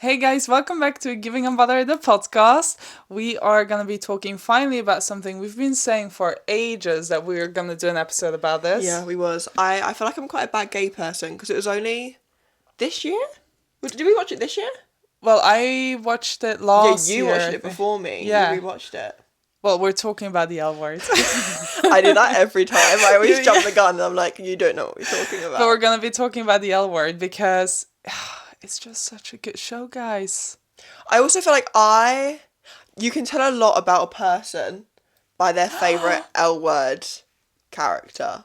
Hey guys, welcome back to Giving and Butter, the podcast. We are going to be talking finally about something we've been saying for ages that we are going to do an episode about this. Yeah, we was. I feel like I'm quite a bad gay person because it was only this year? Did we watch it this year? Well, I watched it last year. Yeah, you watched it before me. Yeah. You rewatched it. Well, we're talking about the L word. I do that every time. I always jump the gun and I'm like, you don't know what we're talking about. But we're going to be talking about the L word because it's just such a good show, guys. I also feel like you can tell a lot about a person by their favourite L word character.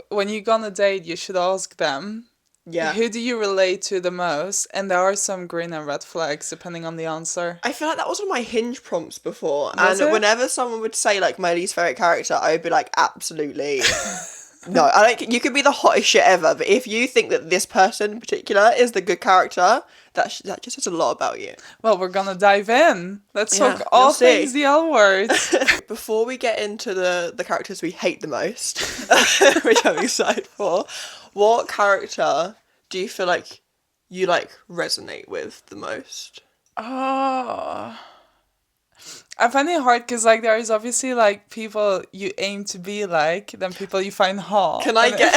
When you go on a date, you should ask them. Yeah. Who do you relate to the most? And there are some green and red flags depending on the answer. I feel like that was one of my Hinge prompts before. Was and it? Whenever someone would say, like, my least favourite character, I would be like, absolutely. No, I don't. You could be the hottest shit ever, but if you think that this person in particular is the good character, that just says a lot about you. Well, we're going to dive in. Let's talk you'll all see. things the L word. Before we get into the characters we hate the most, which I'm excited for, what character do you feel like you resonate with the most? Oh, I find it hard because there is obviously people you aim to be like, then people you find hot. Can I get?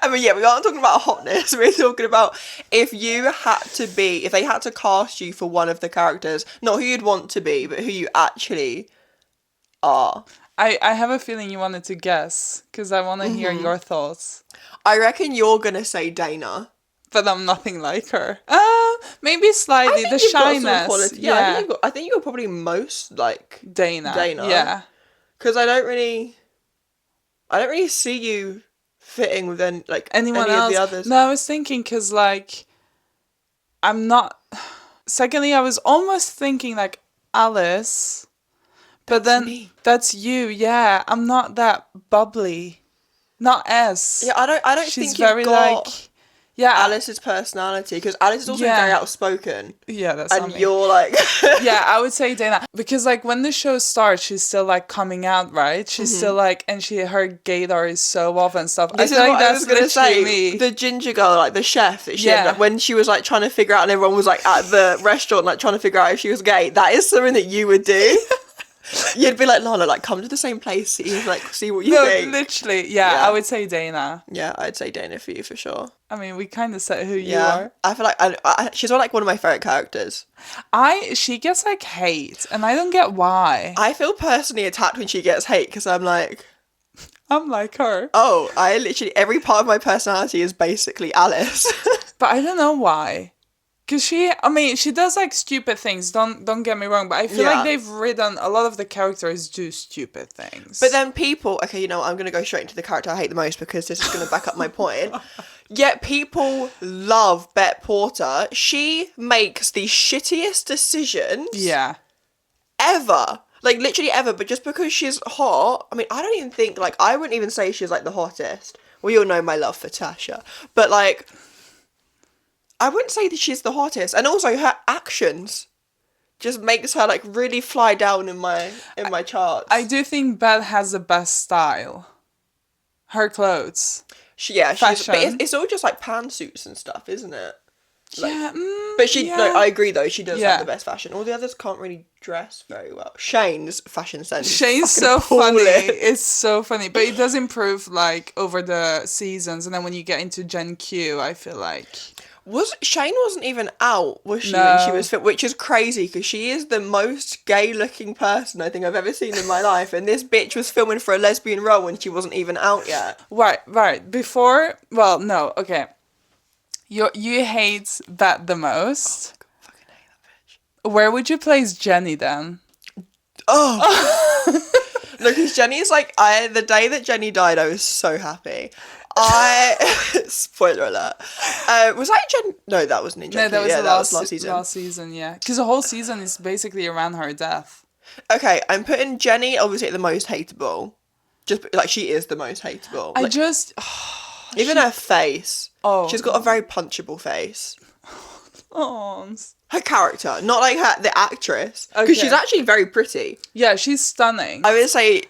I mean, yeah, we aren't talking about hotness. We're talking about if they had to cast you for one of the characters, not who you'd want to be, but who you actually are. I have a feeling you wanted to guess because I want to hear your thoughts. I reckon you're gonna say Dana. But I'm nothing like her. Maybe slightly. The shyness. Yeah, I think you're probably most like Dana. Yeah. Because I don't really see you fitting with Anyone any else? of the others. No, I was thinking because I'm not. Secondly, I was almost thinking Alice, but then me. that's you. Yeah, I'm not that bubbly. Not S. Yeah, I don't She's think you've very got yeah. Alice's personality, because Alice is also very outspoken. Yeah, that's and not me. you're like Yeah, I would say Dana because when the show starts, she's still coming out, right? She's still and her gaydar is so off and stuff. This I feel is what I was gonna literally say. me. The ginger girl, the chef that she Yeah. when she was trying to figure out, and everyone was at the restaurant trying to figure out if she was gay. That is something that you would do. You'd be like, Lana, come to the same place, see what you think. Literally, yeah, I would say Dana. Yeah, I'd say Dana for you for sure. I mean, we kind of said who you are. I feel like she's one of my favorite characters. She gets hate, and I don't get why. I feel personally attacked when she gets hate because I'm like her. Oh, I literally every part of my personality is basically Alice. But I don't know why. Because she does stupid things, don't get me wrong, but I feel like they've written, a lot of the characters do stupid things. But then people, okay, I'm going to go straight into the character I hate the most because this is going to back up my point. Yet people love Bette Porter. She makes the shittiest decisions ever. Literally ever, but just because she's hot, I don't even think, I wouldn't even say she's, the hottest. We all know my love for Tasha. But, I wouldn't say that she's the hottest, and also her actions just makes her really fly down in my charts. I do think Belle has the best style. Her clothes. Fashion. But it's all just pantsuits and stuff, isn't it? But I agree though. She does have the best fashion. All the others can't really dress very well. Shane's fashion sense. Shane's so funny. It's so funny, but it does improve over the seasons, and then when you get into Gen Q, I feel like. Shane wasn't even out, was she, No. when she was fit, which is crazy because she is the most gay-looking person I think I've ever seen in my life, and this bitch was filming for a lesbian role when she wasn't even out yet. Right. Before, well, no, okay. You hate that the most. Oh, I fucking hate that bitch. Where would you place Jenny then? Oh! Look, because Jenny's the day that Jenny died, I was so happy. Spoiler alert. Was that Jen? No, that wasn't in Jen. No, that was that was last season. Last season, yeah. Because the whole season is basically around her death. Okay, I'm putting Jenny obviously at the most hateable. Just she is the most hateable. Even her face. Oh. She's got a very punchable face. Oh. Her character, not the actress. Because Okay. she's actually very pretty. Yeah, she's stunning. I would say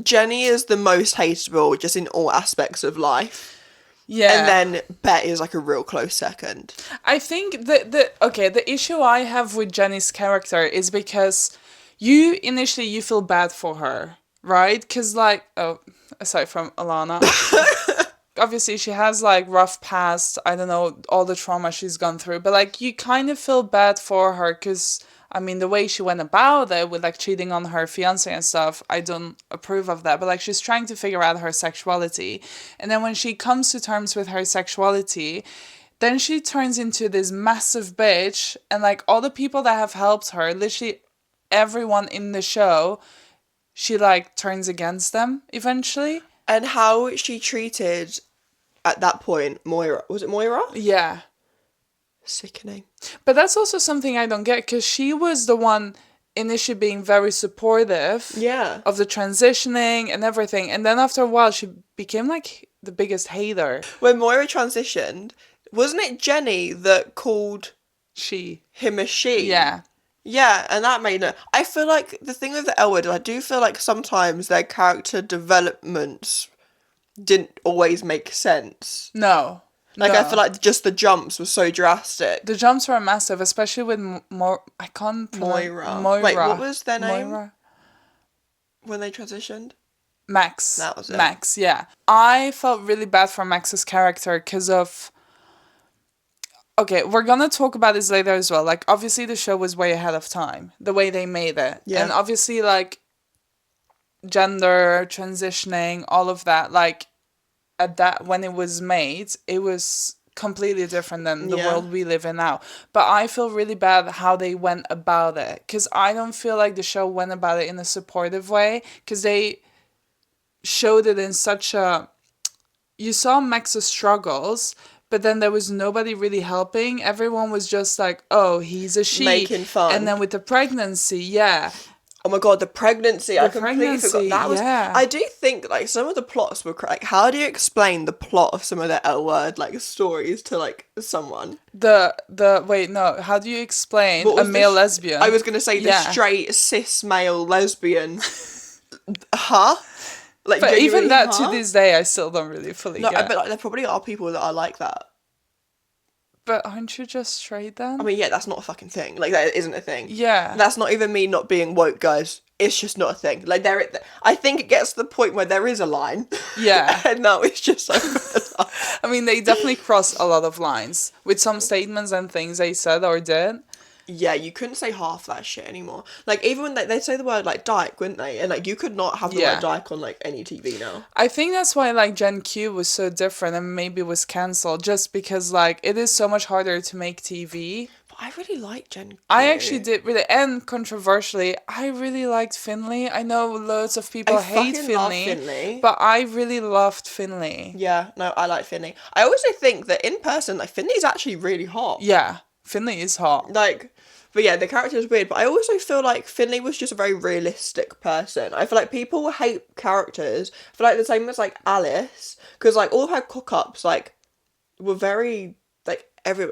Jenny is the most hateable just in all aspects of life. Yeah. And then Bette is like a real close second. I think the issue I have with Jenny's character is because initially you feel bad for her, right? Because like, aside from Alana, obviously she has like rough past, I don't know, all the trauma she's gone through, but like you kind of feel bad for her because I mean the way she went about it with like cheating on her fiance and stuff, I don't approve of that, but like she's trying to figure out her sexuality, and then when she comes to terms with her sexuality, then she turns into this massive bitch, and like all the people that have helped her, literally everyone in the show, she like turns against them eventually. And how she treated at that point Moira. Was it Moira? Yeah. Sickening. But that's also something I don't get, because she was the one initially being very supportive of the transitioning and everything. And then after a while, she became like the biggest hater. When Moira transitioned, wasn't it Jenny that called him a she? Yeah. Yeah, and that made it. I feel like the thing with the L Word, I do feel like sometimes their character developments didn't always make sense. No. Like, I feel like just the jumps were so drastic. The jumps were massive, especially with I can't pronounce... Moira. Wait, what was their name? Moira. When they transitioned? Max. That was it. Max, yeah. I felt really bad for Max's character because of... Okay, we're gonna talk about this later as well. Like, obviously the show was way ahead of time, the way they made it. Yeah. And obviously, like, gender, transitioning, all of that, like, at that, when it was made, it was completely different than the world we live in now. But I feel really bad how they went about it, because I don't feel like the show went about it in a supportive way, because they showed it in such a... You saw Max's struggles, but then there was nobody really helping. Everyone was just like, oh, he's a she. Making fun. And then with the pregnancy, yeah. Oh my god, the pregnancy. I completely forgot. That was... I do think, like, some of the plots were... Like, how do you explain the plot of some of the L Word, like, stories to, like, someone? Wait, no. How do you explain a male lesbian? I was going to say the straight, cis male lesbian. Huh? Like, but even that, to this day, I still don't really fully get. But like, there probably are people that are like that. But aren't you just straight then? I mean, yeah, that's not a fucking thing. Like, that isn't a thing. Yeah. That's not even me not being woke, guys. It's just not a thing. Like, I think it gets to the point where there is a line. Yeah. And now it's just so... I mean, they definitely crossed a lot of lines with some statements and things they said or did. Yeah, you couldn't say half that shit anymore. Like, even when they'd say the word, like, dyke, wouldn't they? And, like, you could not have the word dyke on, like, any TV now. I think that's why, like, Gen Q was so different and maybe was cancelled, just because, like, it is so much harder to make TV. But I really liked Gen Q. I actually did really, and controversially, I really liked Finley. I know loads of people hate Finley, but I really loved Finley. Yeah, no, I like Finley. I also think that in person, like, Finley's actually really hot. Yeah, Finley is hot. Like... But yeah, the character is weird, but I also feel like Finley was just a very realistic person. I feel like people hate characters. I feel like the same as, like, Alice, because, like, all of her cock-ups, like, were very, like,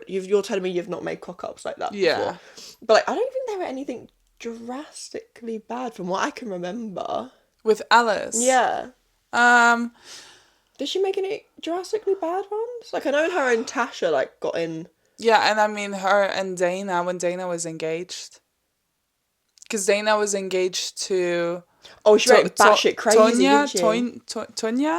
you're telling me you've not made cock-ups like that before. But, like, I don't think they were anything drastically bad from what I can remember. With Alice? Yeah. Did she make any drastically bad ones? Like, I know her and Tasha, like, got in... Yeah, and I mean her and Dana, when Dana was engaged. Because Dana was engaged to... Oh, she went batshit crazy, Tanya?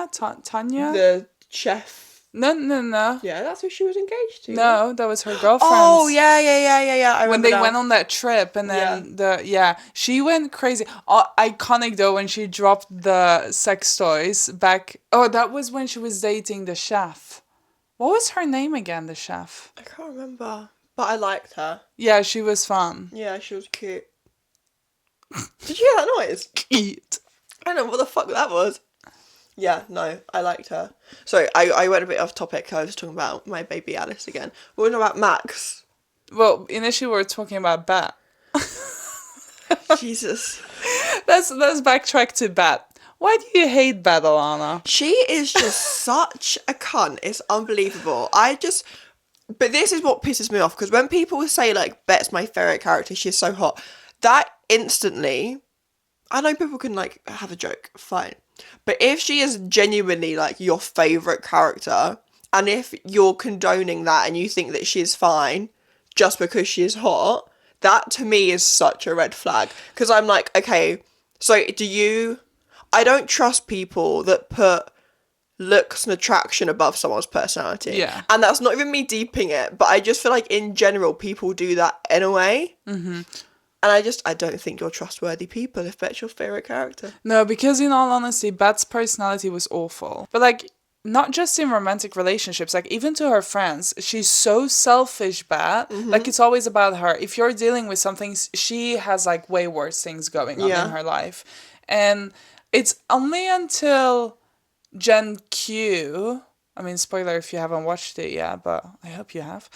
The chef. No. Yeah, that's who she was engaged to. No, that was her girlfriend. Oh, yeah. I remember when they went on that trip, and then she went crazy. Iconic though, when she dropped the sex toys back. Oh, that was when she was dating the chef. What was her name again, the chef? I can't remember, but I liked her. Yeah, she was fun. Yeah, she was cute. Did you hear that noise? Cute. I don't know what the fuck that was. Yeah, no, I liked her. Sorry, I went a bit off topic. I was talking about my baby Alice again. We're talking about Max. Well, initially we were talking about Bette. Jesus. Let's backtrack to Bette. Why do you hate Bette, Alana? She is just such a cunt. It's unbelievable. But this is what pisses me off, because when people say, like, Bette's my favourite character, she's so hot, that instantly... I know people can, like, have a joke, fine. But if she is genuinely, like, your favourite character, And if you're condoning that and you think that she's fine just because she's hot, that to me is such a red flag. Because I'm like, okay, so I don't trust people that put looks and attraction above someone's personality. Yeah. And that's not even me deeping it, but I just feel like in general people do that anyway. Mm-hmm. And I don't think you're trustworthy people if Bette's your favourite character. No, because in all honesty, Bette's personality was awful. But like, not just in romantic relationships, like even to her friends, she's so selfish, Bette. Mm-hmm. Like it's always about her. If you're dealing with something, she has like way worse things going on in her life. And it's only until Gen Q, I mean, spoiler if you haven't watched it yet, but I hope you have.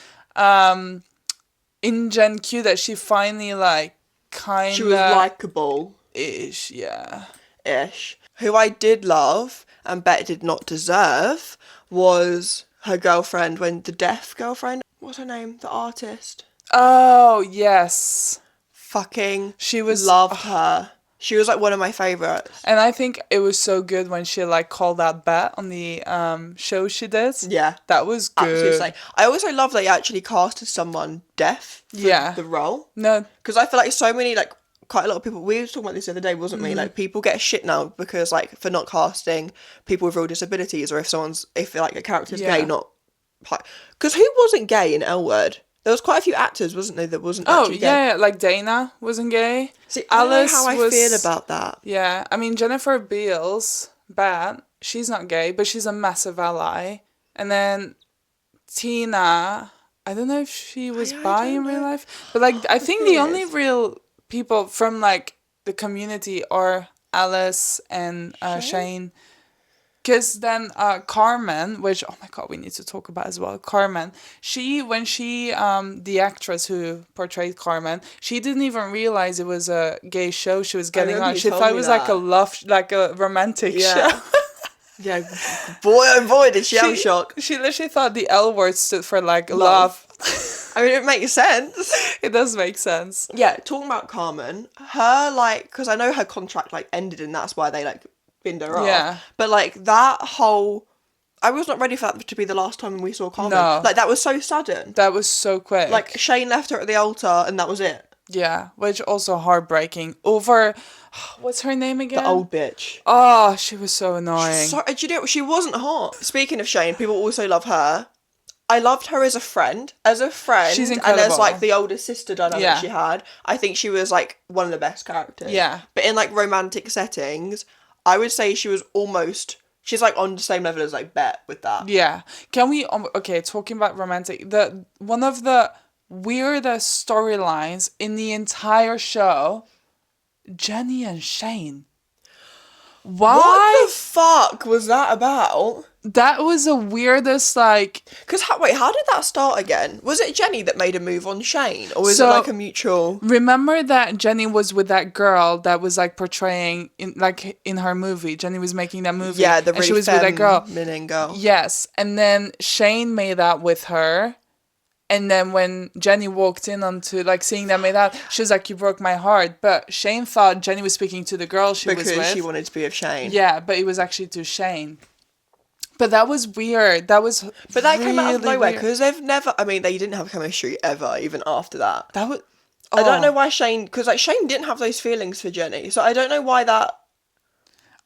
In Gen Q that she finally like kind of... She was likeable. Ish, yeah. Ish. Who I did love, and Bette did not deserve, was her girlfriend, the deaf girlfriend. What's her name? The artist. Oh, yes. Fucking she was loved her. She was like one of my favourites. And I think it was so good when she like called out Bette on the show she did. Yeah. That was good. Absolutely. I also love that he actually casted someone deaf for the role. No. Because I feel like so many, like, quite a lot of people, we were talking about this the other day, wasn't we? Like, people get shit now because, like, for not casting people with real disabilities, or if like a character's gay, not... Because who wasn't gay in L Word? There was quite a few actors, wasn't there, that wasn't actually gay? Yeah, like Dana wasn't gay. See, Alice, I don't know how I feel about that. Yeah, I mean, Jennifer Beals, Bette, she's not gay, but she's a massive ally. And then Tina, I don't know if she was bi in real life, but like, I think the only real people from like the community are Alice and Shane. Because then Carmen, which, oh my God, we need to talk about as well. Carmen, when she, the actress who portrayed Carmen, she didn't even realize it was a gay show she was getting on. She thought it was like a romantic show. Yeah, boy oh boy, did she have a shock. She literally thought the L word stood for like love. I mean, it makes sense. It does make sense. Yeah, talking about Carmen, her like, because I know her contract like ended and that's why they like binned her off. But like that whole, I was not ready for that to be the last time we saw Carmen. No. Like that was so sudden. That was so quick. Like Shane left her at the altar and that was it. Yeah, which also heartbreaking. Over, what's her name again? The old bitch. Oh, she was so annoying. Do you know, she wasn't hot. Speaking of Shane, people also love her. I loved her as a friend. She's incredible. And as like the older sister dynamic she had. I think she was like one of the best characters. Yeah. But in like romantic settings, I would say she was almost... She's like on the same level as like Bette with that. Yeah. Can we... Okay, talking about romantic... One of the weirdest storylines in the entire show, Jenny and Shane. Why? What the fuck was that about? That was the weirdest, like... Because, wait, how did that start again? Was it Jenny that made a move on Shane? Or was it like a mutual... Remember that Jenny was with that girl that was like portraying, in her movie. Jenny was making that movie. Yeah, the really she was with that girl. girl. Yes. And then Shane made out with her. And then when Jenny walked in onto, like, seeing them made out, she was like, you broke my heart. But Shane thought Jenny was speaking to the girl she was with. Because she wanted to be with Shane. Yeah, but it was actually to Shane. But that was weird. That was But that came out of nowhere, because they've never... I mean, they didn't have chemistry ever, even after that. That was... I don't know why Shane... Because, like, Shane didn't have those feelings for Jenny. So I don't know why that...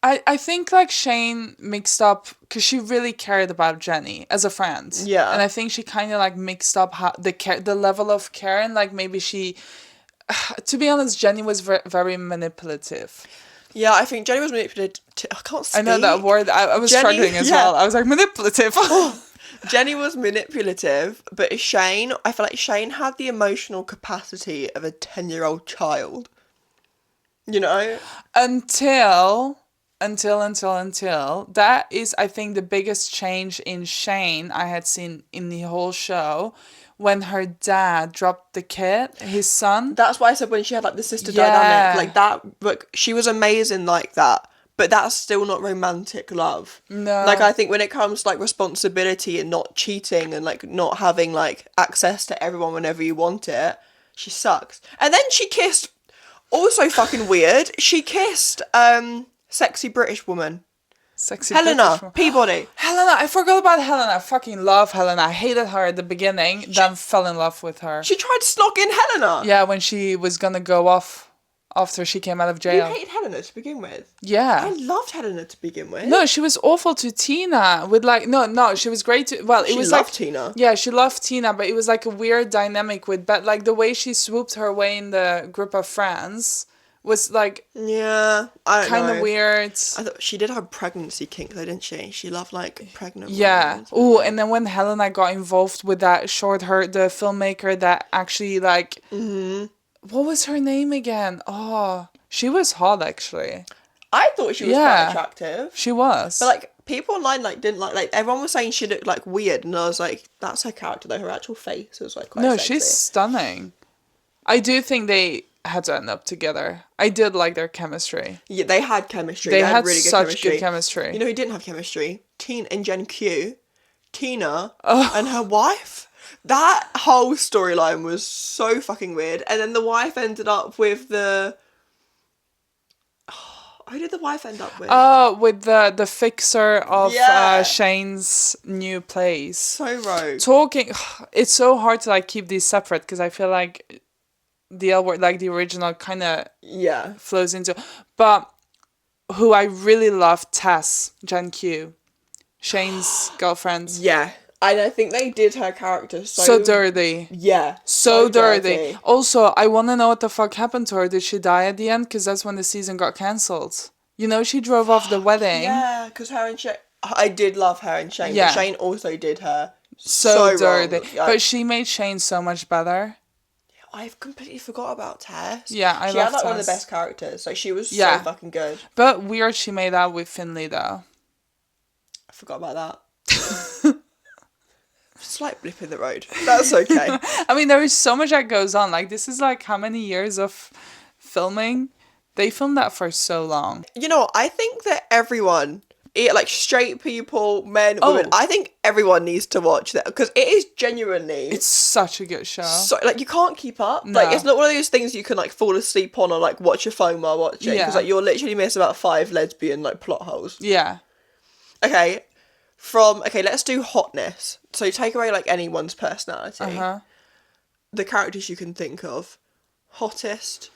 I think, like, Shane mixed up... Because she really cared about Jenny as a friend. Yeah. And I think she kind of, like, mixed up the level of care. And, like, maybe she... To be honest, Jenny was very manipulative. Yeah, I think Jenny was manipulative. I can't speak. I know that word. I was struggling as well. I was like, manipulative. Jenny was manipulative, but Shane, I feel like Shane had the emotional capacity of a 10-year-old child. You know? Until that is, I think, the biggest change in Shane I had seen in the whole show. When her dad dropped the kid, his son. That's why I said when she had like the sister dynamic, like that. But she was amazing like that. But that's still not romantic love. No. Like I think when it comes to like responsibility and not cheating and like not having like access to everyone whenever you want it, she sucks. And then she kissed. Also fucking weird. She kissed sexy British woman. Sexy British Helena woman. Peabody. Helena, I forgot about Helena. I fucking love Helena. I hated her at the beginning, then fell in love with her. She tried to snog in Helena. Yeah, when she was gonna go off after she came out of You jail. hated Helena to begin with. Yeah. I loved Helena to begin with. No, she was awful to Tina. With like no, she was great to. Well, it She was loved like Tina. Yeah, she loved Tina, but it was like a weird dynamic with Bet. Like the way she swooped her way in the group of friends was like Yeah, I don't know. kind of weird. I thought she did have pregnancy kink though, didn't she? She loved like pregnant Yeah. women. Oh, and then when Helena got involved with that the filmmaker that actually like. Mm-hmm. What was her name again? Oh, she was hot actually. I thought she was quite attractive. She was. But like people online like didn't like everyone was saying she looked like weird, and I was like, that's her character though. Her actual face was like quite sexy. She's stunning. I do think they had to end up together. I did like their chemistry. Yeah, they had chemistry. They had really such good chemistry. You know who didn't have chemistry? Tina and Gen Q. Tina and her wife. That whole storyline was so fucking weird. And then the wife ended up with the... Who did the wife end up with? Oh, with the fixer of Yeah. Shane's new place. So rogue. Talking... It's so hard to like keep these separate because I feel like the L word, like the original kind of Yeah. flows into... But who I really love, Tess, Gen Q. Shane's girlfriend. Yeah. And I think they did her character So dirty. Yeah. So dirty. Also, I want to know what the fuck happened to her. Did she die at the end? Because that's when the season got cancelled. You know, she drove off the wedding. Yeah, because her and Shane... I did love her and Shane, Yeah. but Shane also did her So dirty. wrong. But she made Shane so much better. I've completely forgot about Tess. Yeah, I She love had like one of Tess. the best characters. Like she was Yeah. so fucking good. But weird she made out with Finley, though. I forgot about that. Slight blip in the road. That's okay. I mean, there is so much that goes on. Like, this is like how many years of filming? They filmed that for so long. You know, I think that everyone, like straight people, men, women, Oh. I think everyone needs to watch that because it is genuinely. It's such a good show. So, like you can't keep up. No. Like it's not one of those things you can like fall asleep on or like watch your phone while watching because Yeah. like you'll literally miss about 5 lesbian like plot holes. Yeah. Okay, let's do hotness. So take away like anyone's personality. Uh-huh. The characters you can think of, hottest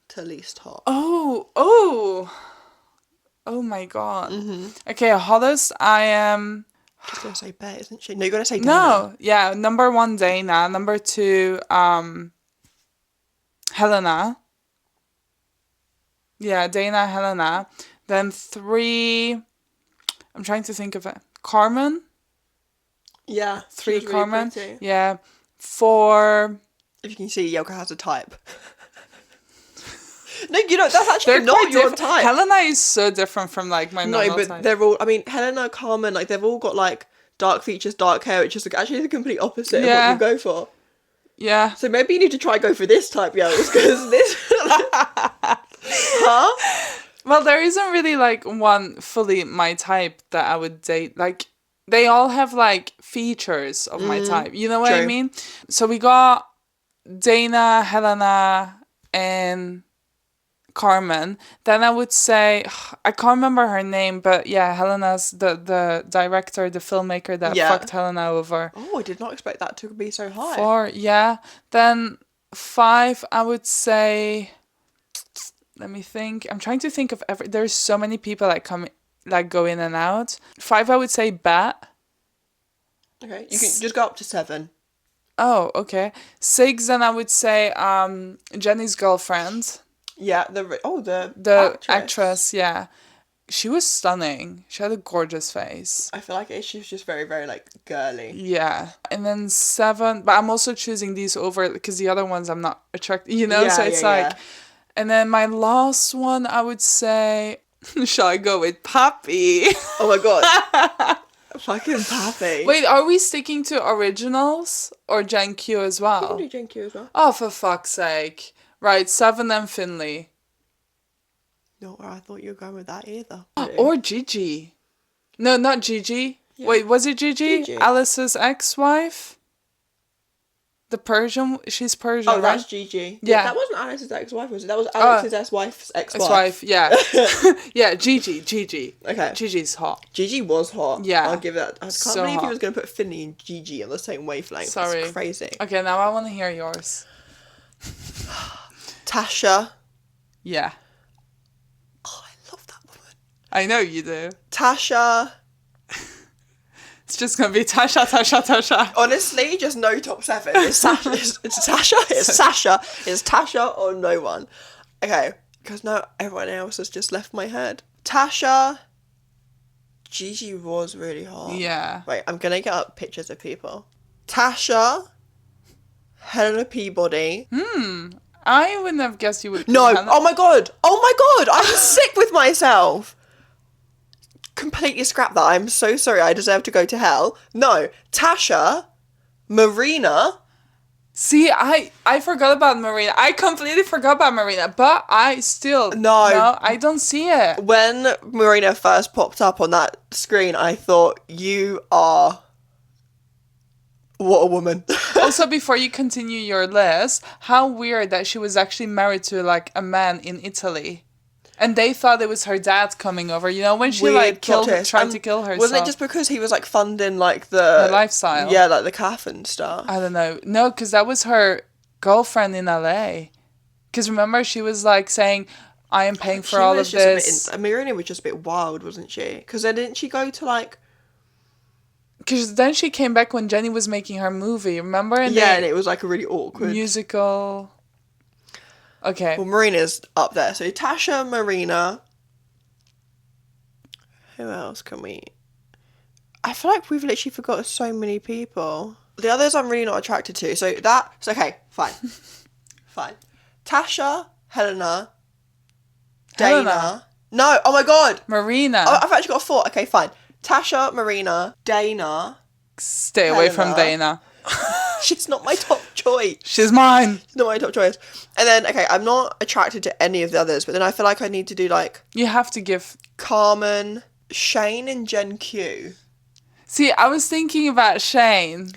to least hot. Oh my god. Mm-hmm. Okay, hottest, I am... She's gonna say Bette, isn't she? No, you're gonna say Dana. No, yeah, number 1, Dana. Number 2, Helena. Yeah, Dana, Helena. Then 3, I'm trying to think of it. Carmen. Yeah. 3, she's really Carmen. pretty. Yeah. 4. If you can see, Yelka has a type. No, you know, that's actually They're not quite your different. type. Helena is so different from like my normal No, but type. they're all, I mean, Helena, Carmen, like they've all got like dark features, dark hair, which is like, actually the complete opposite Yeah. of what you go for. Yeah. So maybe you need to try go for this type, Yels, because this... Huh? Well, there isn't really like one fully my type that I would date. Like, they all have like features of my type. You know what I true. mean? So we got Dana, Helena, and Carmen. Then I would say, I can't remember her name, but yeah, Helena's the director, the filmmaker that Yeah. fucked Helena over. Oh, I did not expect that to be so high. 4, yeah. Then 5, I would say. Let me think. I'm trying to think of there's so many people that come, like go in and out. 5, I would say Bat. Okay, you can just go up to 7. Oh, okay. 6, then I would say Jenny's girlfriend. Yeah, the The actress, yeah. She was stunning. She had a gorgeous face. I feel like she was just very, very like girly. Yeah. And then 7, but I'm also choosing these over because the other ones I'm not attracted, you know? Yeah, So it's yeah, like, yeah. And then my last one, I would say, shall I go with Pappy? Oh my god. Fucking Pappy. Wait, are we sticking to originals or Gen Q as You well? can do Gen Q as well. Oh, for fuck's sake. Right, 7 and Finley. Not where I thought you were going with that either. Or Gigi. No, not Gigi. Yeah. Wait, was it Gigi? Gigi. Alice's ex-wife? The Persian, she's Persian, Oh, right? that's Gigi. Yeah. That wasn't Alice's ex-wife, was it? That was Alex's ex-wife's ex-wife. Ex-wife, yeah. Yeah, Gigi. Okay. Gigi's hot. Gigi was hot. Yeah. I'll give that. I can't So believe hot. he was going to put Finley and Gigi on the same wavelength. Sorry. That's crazy. Okay, now I want to hear yours. Tasha. Yeah. Oh, I love that woman. I know you do. Tasha. It's just going to be Tasha. Honestly, just no top 7. It's Sasha. It's Tasha. It's Sasha. It's Tasha or no one. Okay, because now everyone else has just left my head. Tasha. Gigi was really hot. Yeah. Wait, I'm gonna get up pictures of people. Tasha. Helena Peabody. I wouldn't have guessed you would. No. Oh my god. I'm sick with myself. Completely scrap that. I'm so sorry. I deserve to go to hell. No. Tasha. Marina. See, I forgot about Marina. I completely forgot about Marina, but I still... No, I don't see it. When Marina first popped up on that screen, I thought, you are... What a woman. Also, before you continue your list, how weird that she was actually married to, like, a man in Italy. And they thought it was her dad coming over, you know, when she, Weird tried to kill herself. Wasn't it just because he was, like, funding, like, her lifestyle? Yeah, like, the calf and stuff. I don't know. No, because that was her girlfriend in LA. Because remember, she was, like, saying, I am paying for all of this. Marina was just a bit wild, wasn't she? Because then didn't she go to, like... Because then she came back when Jenny was making her movie, remember? And and it was, like, a really awkward... musical... Okay. Well, Marina's up there. So Tasha, Marina. Who else can we... I feel like we've literally forgot so many people. The others I'm really not attracted to. So that's okay. Fine. Fine. Tasha, Helena, Dana. No, oh my god. Marina. Oh, I've actually got 4. Okay, fine. Tasha, Marina, Dana. Stay away from Dana. She's not my top choice. She's mine. She's not my top choice. And then, okay, I'm not attracted to any of the others, but then I feel like I need to do, like... You have to give... Carmen, Shane and Gen Q. See, I was thinking about Shane.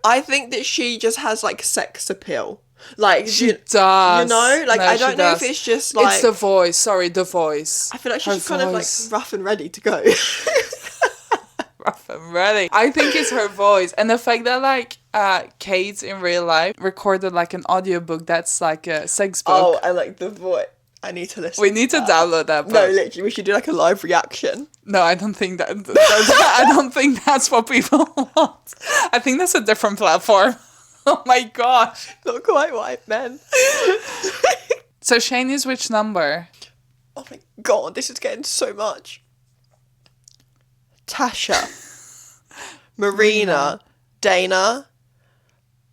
I think that she just has, like, sex appeal. Like, she does. You know? Like, no, I don't know if it's just, like... It's the voice. Sorry, the voice. I feel like she's kind of, like, rough and ready to go. Rough and ready. I think it's her voice. And the fact that, like, Kate in real life recorded, like, an audiobook that's, like, a sex book. Oh, and, like, the voice. I need to listen. We need to download that book. No, literally, we should do, like, a live reaction. No, I don't think that... I don't think that's what people want. I think that's a different platform. Oh, my gosh. Not quite what I meant. So, Shane is which number? Oh, my God. This is getting so much. Tasha, Marina, Dana,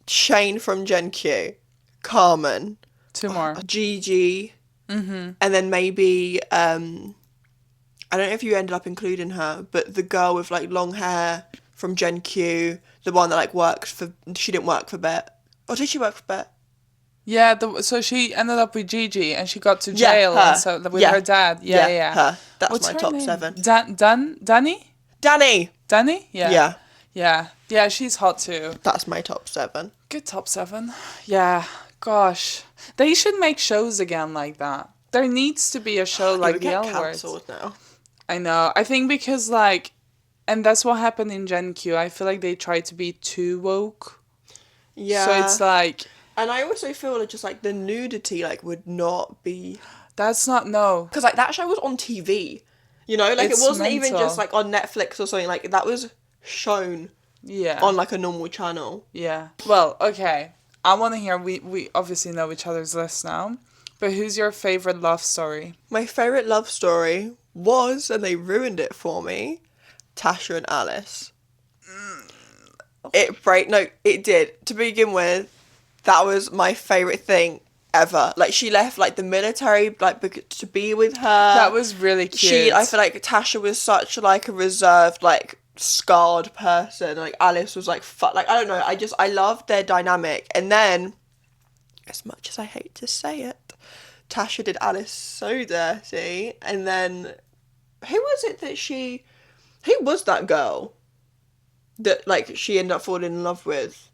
Shane from Gen Q, Carmen, 2 more, Gigi, and then maybe I don't know if you ended up including her, but the girl with like long hair from Gen Q, the one that like she didn't work for Bette, or did she work for Bette? Yeah, so she ended up with Gigi and she got to jail and so with her dad. Yeah. Her. That's What's my her top name? 7. Danny? Yeah. Yeah, she's hot too. That's my top 7. Good top 7. Yeah, gosh. They should make shows again like that. There needs to be a show like the L Word. Now. I know. I think because like, and that's what happened in Gen Q. I feel like they tried to be too woke. Yeah. So it's like... And I also feel like just like the nudity like would not be... That's not, no. Because like that show was on TV. You know, like It's it wasn't mental. even just like on Netflix or something. Like that was shown on like a normal channel. Yeah. Well, okay. I want to hear, we obviously know each other's list now, but who's your favorite love story? My favourite love story was, and they ruined it for me, Tasha and Alice. It did. To begin with, that was my favourite thing ever. Like, she left, like, the military, like, to be with her. That was really cute. I feel like Tasha was such, like, a reserved, like, scarred person. Like, Alice was, like, I don't know. I loved their dynamic. And then, as much as I hate to say it, Tasha did Alice so dirty. And then, who was that girl that, like, she ended up falling in love with?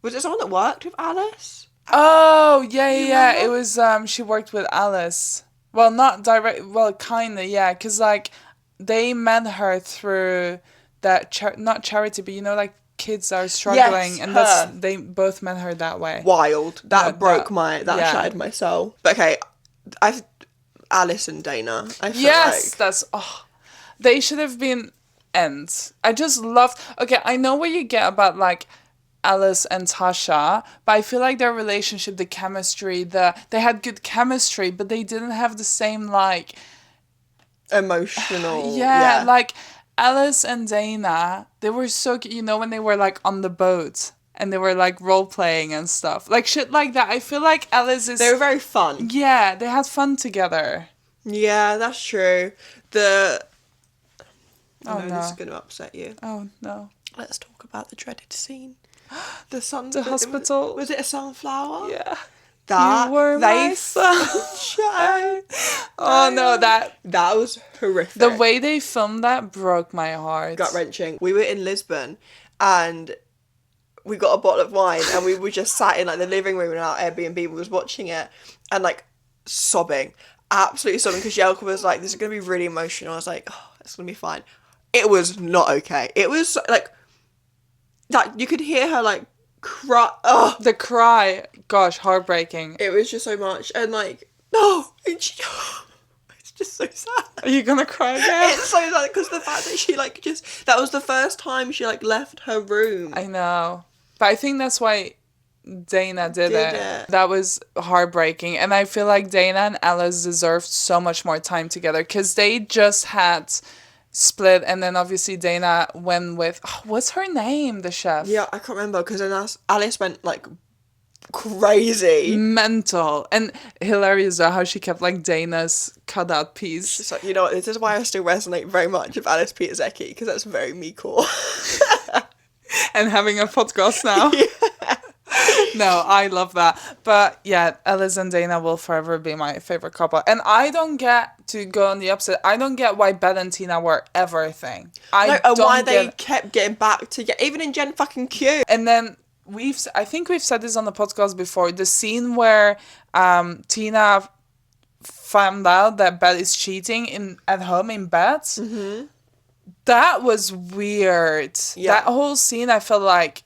Was it someone that worked with Alice? Oh, yeah. remember? It was, she worked with Alice. Well, not direct, well, kinda, yeah. Because, like, they met her through that, not charity, but, like, kids are struggling. Yes, And her. they both met her that way. Wild. That Yeah. shattered my soul. But okay, Alice and Dana. I feel Yes, like. that's, they should have been ends. I just loved, okay, I know what you get about, like, Alice and Tasha, but I feel like their relationship, the chemistry, they had good chemistry, but they didn't have the same, like, Emotional. yeah, like Alice and Dana, they were so cute, when they were like on the boat and they were like role playing and stuff, like shit like that. I feel like Alice is. They were very fun. Yeah, they had fun together. Yeah, that's true. Oh no. This is going to upset you. Oh no. Let's talk about the dreaded scene. The hospital. Was it a sunflower? Yeah. That you were they my sunshine. Oh no, that was horrific. the way they filmed that broke my heart. Gut wrenching. We were in Lisbon and we got a bottle of wine and we were just sat in like the living room in our Airbnb. We was watching it and like sobbing, absolutely sobbing, because Yelka was like, "This is gonna be really emotional." I was like, "Oh, it's gonna be fine." It was not okay. It was like you could hear her like cry. Oh, The cry, gosh, heartbreaking. it was just so much, and like no, and she, it's just so sad. Are you gonna cry again? It's so sad because the fact that she like that was the first time she like left her room. I know. But I think that's why Dana did it. That was heartbreaking. And I feel like Dana and Alice deserved so much more time together because they just had split. And then obviously Dana went with, what's her name, the chef? Yeah, I can't remember because then Alice went like crazy. Mental. And hilarious how she kept like Dana's cutout piece. It's like, you know what, this is why I still resonate very much with Alice Peterzecki, because that's very me core. And having a podcast now. Yeah. No, I love that. But yeah, Alice and Dana will forever be my favorite couple. And I don't get, to go on the opposite, I don't get why Bette and Tina were ever a thing. And why they kept getting back together, even in Gen fucking Q. And then I think we've said this on the podcast before, the scene where Tina found out that Bette is cheating at home in bed. Mm-hmm. That was weird. Yeah. That whole scene, I felt like,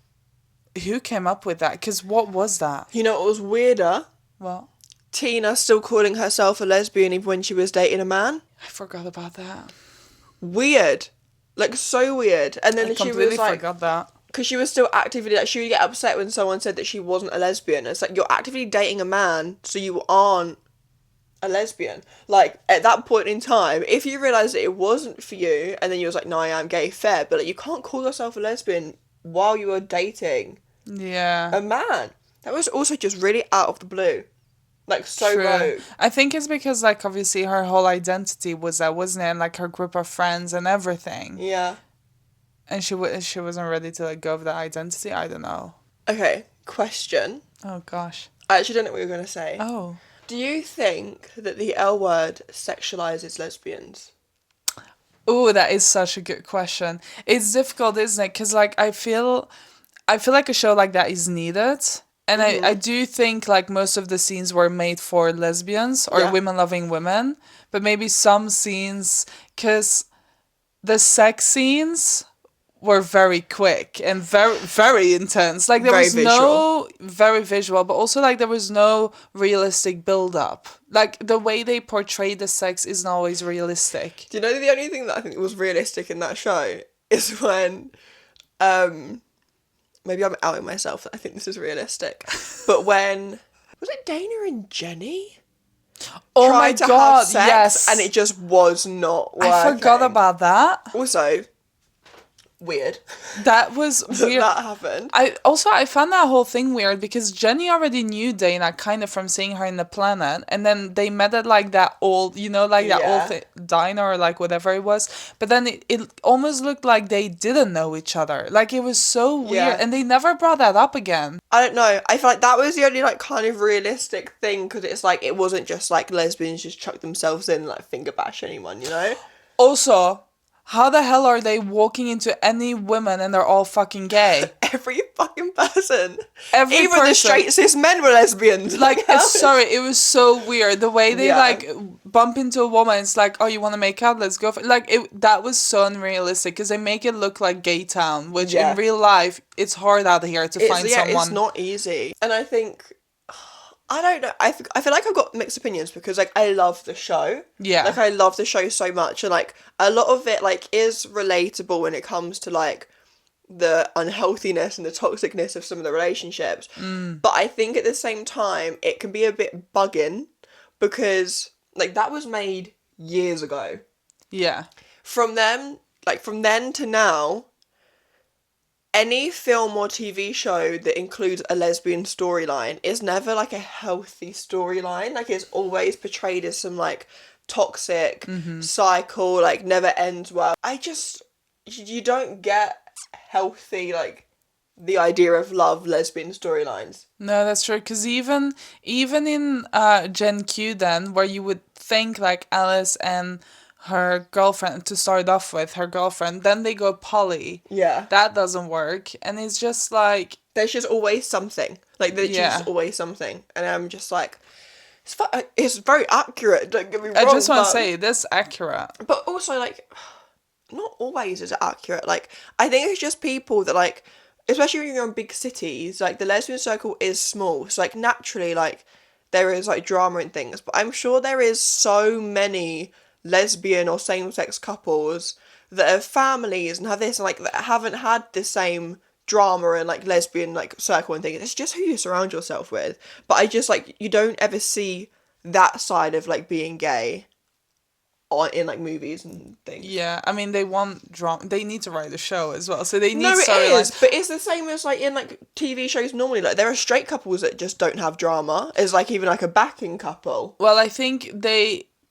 who came up with that? Because what was that? You know what was weirder? What? Tina still calling herself a lesbian even when she was dating a man. I forgot about that. Weird. Like, so weird. And then I completely forgot that. Because she was still actively, like, she would get upset when someone said that she wasn't a lesbian. It's like, you're actively dating a man, so you aren't a lesbian. Like, at that point in time, if you realised that it wasn't for you, and then you was like, no, I am gay, fair, but like, you can't call yourself a lesbian while you were dating a man. That was also just really out of the blue. Like, so rogue. I think it's because, like, obviously her whole identity was that, wasn't it? And, like, her group of friends and everything. Yeah. And she wasn't ready to let go of that identity. I don't know. Okay, question. Oh, gosh. I actually don't know what you're going to say. Oh. Do you think that the L word sexualizes lesbians? Oh, that is such a good question. It's difficult, isn't it? Because, like, I feel like a show like that is needed. And I do think, like, most of the scenes were made for lesbians or women loving women. But maybe some scenes, because the sex scenes were very quick and very, very intense. Like, there was no... Very visual. But also, like, there was no realistic build-up. Like, the way they portray the sex isn't always realistic. Do you know the only thing that I think was realistic in that show is when... maybe I'm outing myself that I think this is realistic. But when... Was it Dana and Jenny? Oh my God, have sex, yes. And it just was not working. I forgot about that. Also... weird. That was weird. That happened. I found that whole thing weird because Jenny already knew Dana kind of from seeing her in the Planet, and then they met at like that old, that old diner or like whatever it was. But then it almost looked like they didn't know each other. Like, it was so weird, and they never brought that up again. I don't know. I feel like that was the only like kind of realistic thing, because it's like it wasn't just like lesbians just chuck themselves in and like finger bash anyone, you know. Also, How the hell are they walking into any women and they're all fucking gay? Every fucking person. Even the straight cis men were lesbians. Like, it was so weird. The way they, like, bump into a woman, it's like, oh, you want to make out? Let's go. That was so unrealistic, because they make it look like gay town, which in real life, it's hard out here to find someone. It's not easy. And I think... I don't know. I feel like I've got mixed opinions because, like, I love the show. Yeah. Like, I love the show so much. And, like, a lot of it, like, is relatable when it comes to, like, the unhealthiness and the toxicness of some of the relationships. But I think at the same time, it can be a bit bugging because, like, that was made years ago. Yeah. From then to now... Any film or TV show that includes a lesbian storyline is never, like, a healthy storyline. Like, it's always portrayed as some, like, toxic cycle, like, never ends well. You don't get healthy, like, the idea of love lesbian storylines. No, that's true. Because even in Gen Q then, where you would think, like, Alice and her girlfriend, to start off with, her girlfriend, then they go poly. Yeah. That doesn't work. And it's just like... There's just always something. Like, there's just always something. And I'm just like... It's very accurate, don't get me wrong. I just want to say, this accurate. But also, like... Not always is it accurate. Like, I think it's just people that, like... Especially when you're in big cities, like, the lesbian circle is small. So, like, naturally, like, there is, like, drama and things. But I'm sure there is so many... lesbian or same-sex couples that have families and have this and, like, that haven't had the same drama and, like, lesbian, like, circle and things. It's just who you surround yourself with. But I just, like, you don't ever see that side of, like, being gay in, like, movies and things. Yeah, I mean, they want drama. They need to write a show as well, so they need but it's the same as, like, in, like, TV shows normally. Like, there are straight couples that just don't have drama as, like, even, like, a backing couple. Well, I think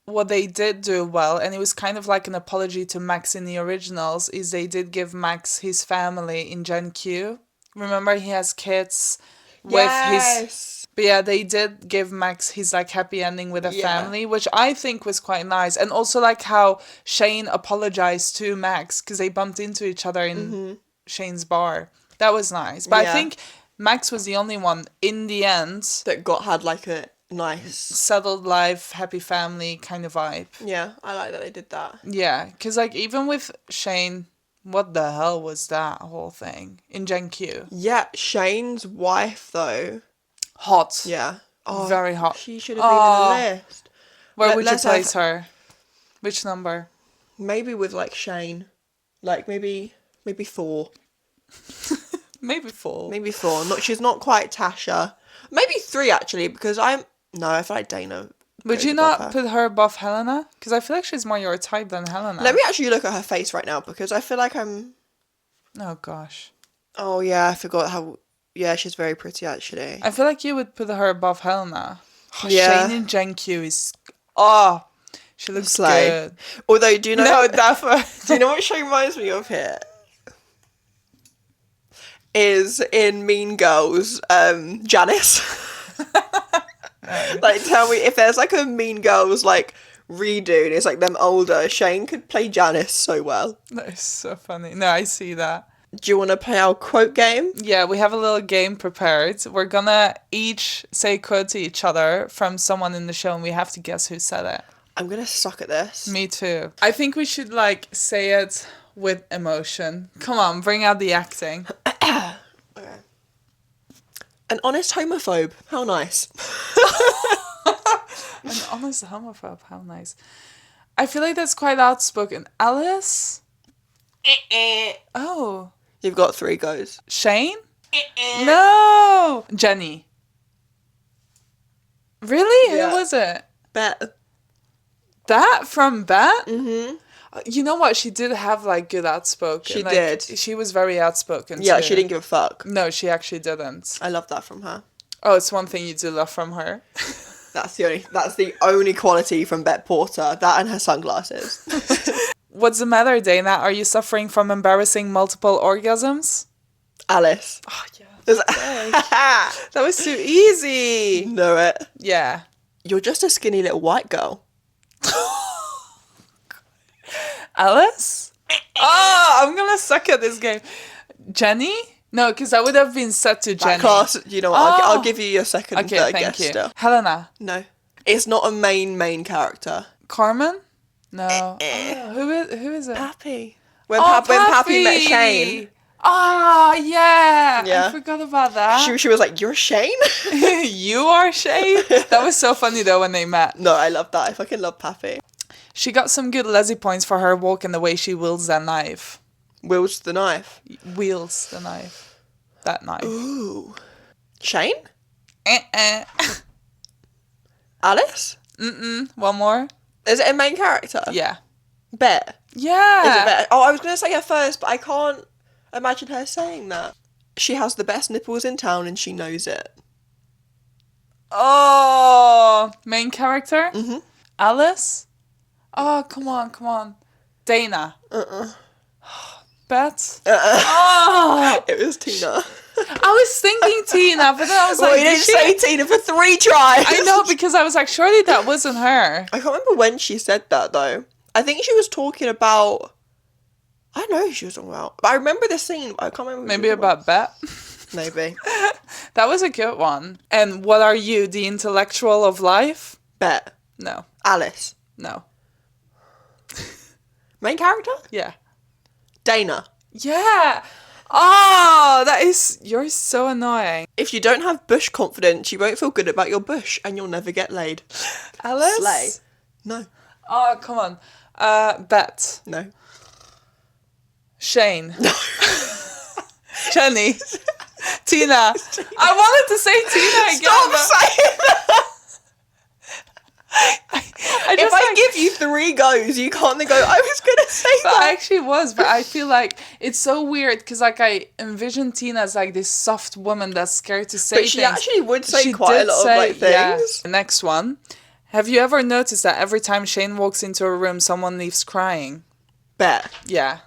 what they did do well, and it was kind of like an apology to Max in the originals, is they did give Max his family in Gen Q. Remember, he has kids with his... But yeah, they did give Max his, like, happy ending with a family, which I think was quite nice. And also, like, how Shane apologized to Max because they bumped into each other in Shane's bar. That was nice. But I think Max was the only one, in the end... that had, like, a... nice settled life, happy family kind of vibe. Yeah, I like that they did that. Yeah, because, like, even with Shane, what the hell was that whole thing in Gen Q? Yeah, Shane's wife though, hot. Yeah, very hot. She should have been in the list. Where would you place her? Which number? Maybe with, like, Shane, like maybe 4. Maybe 4. Maybe 4. Not, she's not quite Tasha. Maybe 3 actually, because I feel like Dana. Would you not put her above Helena? Because I feel like she's more your type than Helena. Let me actually look at her face right now, because I feel like I'm... Oh, gosh. Oh, yeah, I forgot how... Yeah, she's very pretty, actually. I feel like you would put her above Helena. Oh, yeah. Shane in Gen Q is... Oh, she looks good. Although, do you know... No, definitely. Do you know what she reminds me of here? Is in Mean Girls, Janice. Like, tell me if there's, like, a Mean Girls, like, redo and it's, like, them older. Shane could play Janice so well. That is so funny. No, I see that. Do you want to play our quote game? Yeah, we have a little game prepared. We're gonna each say a quote to each other from someone in the show, and we have to guess who said it. I'm gonna suck at this. Me too. I think we should, like, say it with emotion. Come on, bring out the acting. Okay. An honest homophobe. How nice. An honest homophobe. How nice. I feel like that's quite outspoken. Alice? Oh. You've got 3 goes. Shane? No! Jenny. Really? Yeah. Who was it? Bette. That from Bette? Mm-hmm. You know what? She did have, like, good outspoken. She like, did. She was very outspoken, Yeah, too. she didn't give a fuck. No, she actually didn't. I love that from her. Oh, it's one thing you do love from her. That's the only quality from Bette Porter. That and her sunglasses. What's the matter, Dana? Are you suffering from embarrassing multiple orgasms? Alice. Oh, yeah. That was too easy. Know it. Yeah. You're just a skinny little white girl. Alice? Oh, I'm gonna suck at this game. Jenny? No, because I would have been set to Jenny. Class, you know what? I'll give you your second Okay, thank guess you. still. Helena? No. It's not a main character. Carmen? No. Oh, who is it? Pappy. When Pappy met Shane. Oh, yeah. Yeah. I forgot about that. She was like, "You're Shane?" You are Shane? That was so funny though when they met. No, I love that. I fucking love Pappy. She got some good Leslie points for her walk and the way she wields that knife. Wields the knife. Wields the knife. That knife. Ooh. Shane? Eh. Alice? One more? Is it a main character? Yeah. Bette? Yeah. Is it Bette? Oh, I was going to say her first, but I can't imagine her saying that. She has the best nipples in town and she knows it. Oh, main character? Mm-hmm. Alice? Oh, come on. Dana? Bette? Oh! It was Tina. I was thinking Tina, but then I was Well, like... you didn't say Tina for 3 tries. I know, because I was like, surely that wasn't her. I can't remember when she said that, though. I think she was talking about... I don't know who she was talking about. But I remember the scene, but I can't remember. Maybe about Bette? Maybe. That was a good one. And what are you, the intellectual of life? Bette. No. Alice. No. Main character? Yeah. Dana. Yeah. Oh, you're so annoying. If you don't have bush confidence, you won't feel good about your bush and you'll never get laid. Alice? Slay. No. Oh, come on. Bette. No. Shane. No. Jenny. Tina. I wanted to say Tina again. Stop saying that! If I give you 3 goes, you can't then go, I was going to say but that. I actually was, but I feel like it's so weird because like I envision Tina as like this soft woman that's scared to say But things. she actually would say She quite a did lot say- of like things. Yeah. The next one. Have you ever noticed that every time Shane walks into a room, someone leaves crying? Bette. Yeah.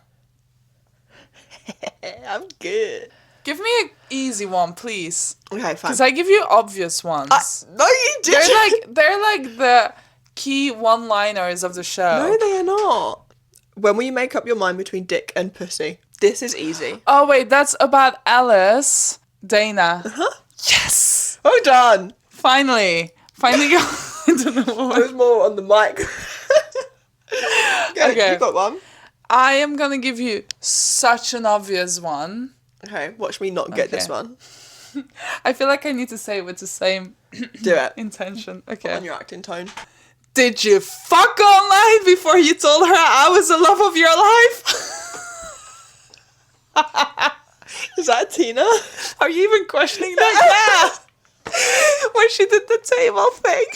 I'm good. Give me an easy one, please. Okay, fine. Because I give you obvious ones. No, you didn't. They're like the key one-liners of the show. No, they are not. When will you make up your mind between dick and pussy? This is easy. Oh wait, that's about Alice. Dana. Uh-huh. Yes. Oh, done. Finally got into the I one. was more on the mic. Okay, you got one. I am gonna give you such an obvious one. Okay, watch me not get this one. I feel like I need to say it with the same Do it. intention. On Okay. your acting tone. Did you fuck all night before you told her I was the love of your life? Is that Tina? Are you even questioning that? Yeah. When she did the table thing.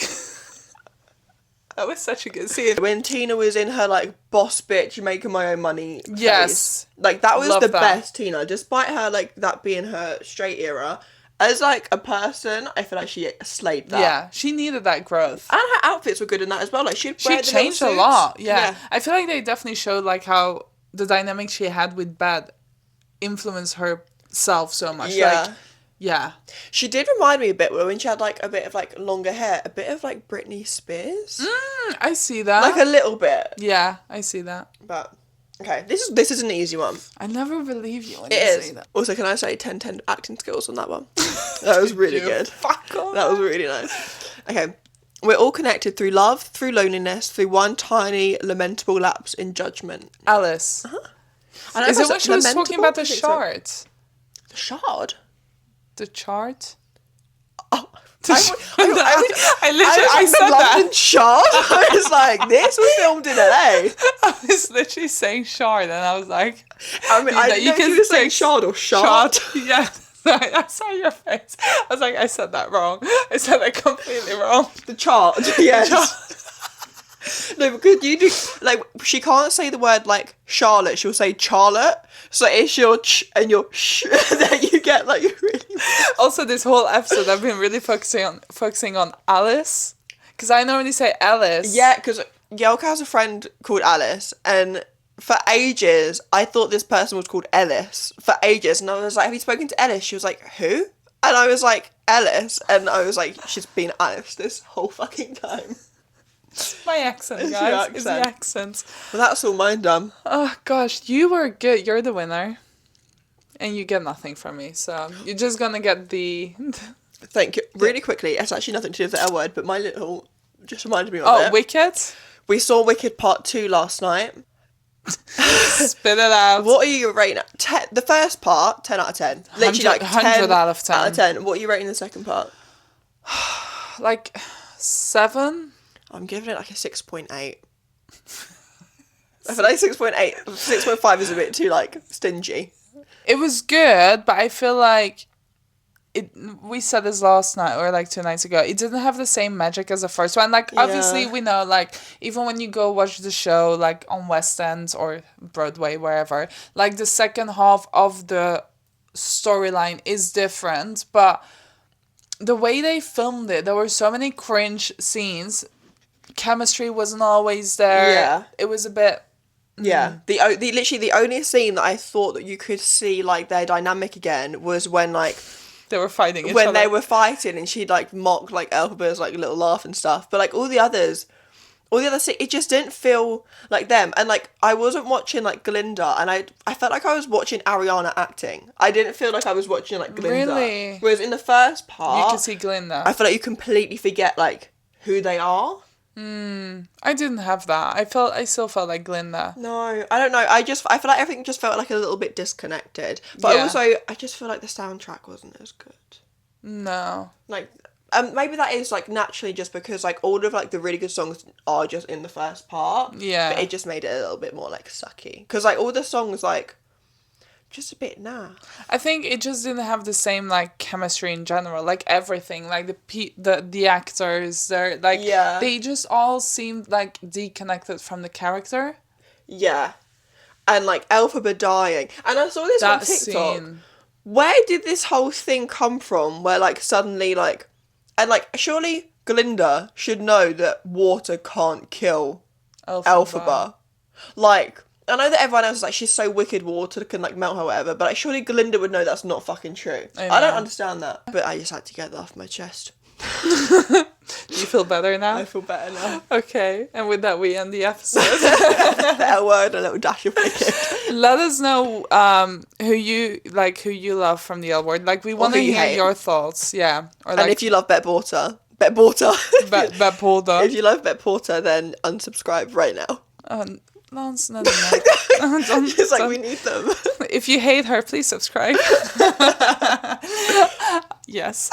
That was such a good scene. When Tina was in her like boss bitch making my own money phase. Yes. Like that was Love the that. best Tina, despite her like that being her straight era. As like a person, I feel like she slayed that. Yeah, she needed that growth. And her outfits were good in that as well. Like she'd wear She the little changed a suits. lot. Yeah. I feel like they definitely showed like how the dynamic she had with Bette influenced herself so much. Yeah. Like, yeah. She did remind me a bit when she had like a bit of like longer hair, a bit of like Britney Spears. I see that. Like a little bit. Yeah, I see that. But okay, this is an easy one. I never believe you when It you is. say that. Also, can I say 10 acting skills on that one? That was really good. Fuck off. That was really nice. Okay. We're all connected through love, through loneliness, through one tiny lamentable lapse in judgment. Alice. I know Is it when she was lamentable? talking about I the think so. shard? The shard? The chart? Oh. I said London that. Shard? I was like, this was filmed in LA. I was literally saying shard and I was like... I mean, I you know can you were say saying shard or shard. Yeah. I saw your face. I was like, I said that wrong. I said that completely wrong. The chart, yes. No, because you do, like, she can't say the word, like, Charlotte. She'll say Charlotte. So it's your ch and your sh that you get, like, really... Also, this whole episode, I've been really focusing on Alice. Because I normally say Alice. Yeah, because Yelka has a friend called Alice, and for ages, I thought this person was called Ellis. For ages. And I was like, have you spoken to Ellis? She was like, who? And I was like, Ellis. And I was like, she's been Alice this whole fucking time. It's my accent, It's guys. your It's the accent. Well, that's all mine done. Oh, gosh. You were good. You're the winner. And you get nothing from me. So you're just going to get the... Thank you. Really quickly, it's actually nothing to do with the L word, but my little... Just reminded me of it. Oh, Wicked? We saw Wicked Part 2 last night. Spit it out. What are you rating? The first part, 10 out of 10. Literally like 100 out of 10. Out of 10. What are you rating the second part? Like 7? I'm giving it like a 6.8. I feel like 6.8. 6.5 is a bit too like stingy. It was good, but I feel like we said this last night or like 2 nights ago. It didn't have the same magic as the first one. Like obviously we know like even when you go watch the show like on West End or Broadway, wherever, like the second half of the storyline is different, but the way they filmed it, there were so many cringe scenes. Chemistry wasn't always there. Yeah. It was a bit... Yeah. The literally the only scene that I thought that you could see like their dynamic again was when like they were fighting each when other. they were fighting and she'd like mocked like Elphaba's like little laugh and stuff. But like all the other scenes, it just didn't feel like them. And like I wasn't watching like Glinda, and I felt like I was watching Ariana acting. I didn't feel like I was watching like Glinda. Really? Whereas in the first part, you could see Glinda. I feel like you completely forget like who they are. I didn't have that. I still felt like Glinda. No, I don't know. I feel like everything just felt like a little bit disconnected. But also, I just feel like the soundtrack wasn't as good. No. Like, maybe that is like naturally just because like all of like the really good songs are just in the first part. Yeah. But it just made it a little bit more like sucky. Because like all the songs like just a bit I think it just didn't have the same like chemistry in general. Like everything, like the actors, they just all seemed like disconnected from the character. Yeah. And like Elphaba dying. And I saw this on TikTok. Scene. Where did this whole thing come from? Where like suddenly like, and like surely Glinda should know that water can't kill Elphaba. Like, I know that everyone else is like, she's so wicked, water can like melt her, whatever, but like surely Glinda would know that's not fucking true. I don't understand that. But I just had to get that off my chest. Do you feel better now? I feel better now. Okay, and with that we end the episode. The L word, a little dash of wicked. Let us know who you love from the L word. Like we want to hear your thoughts. Yeah. Or like, and if you love Bette Porter. Bette Porter. If you love Bette Porter, then unsubscribe right now. No. It's like we need them. If you hate her, please subscribe. Yes.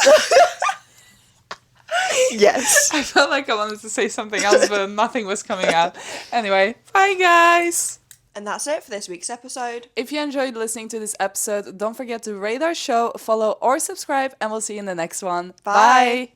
Yes. I felt like I wanted to say something else, but nothing was coming out. Anyway, bye guys. And that's it for this week's episode. If you enjoyed listening to this episode, don't forget to rate our show, follow or subscribe, and we'll see you in the next one. Bye.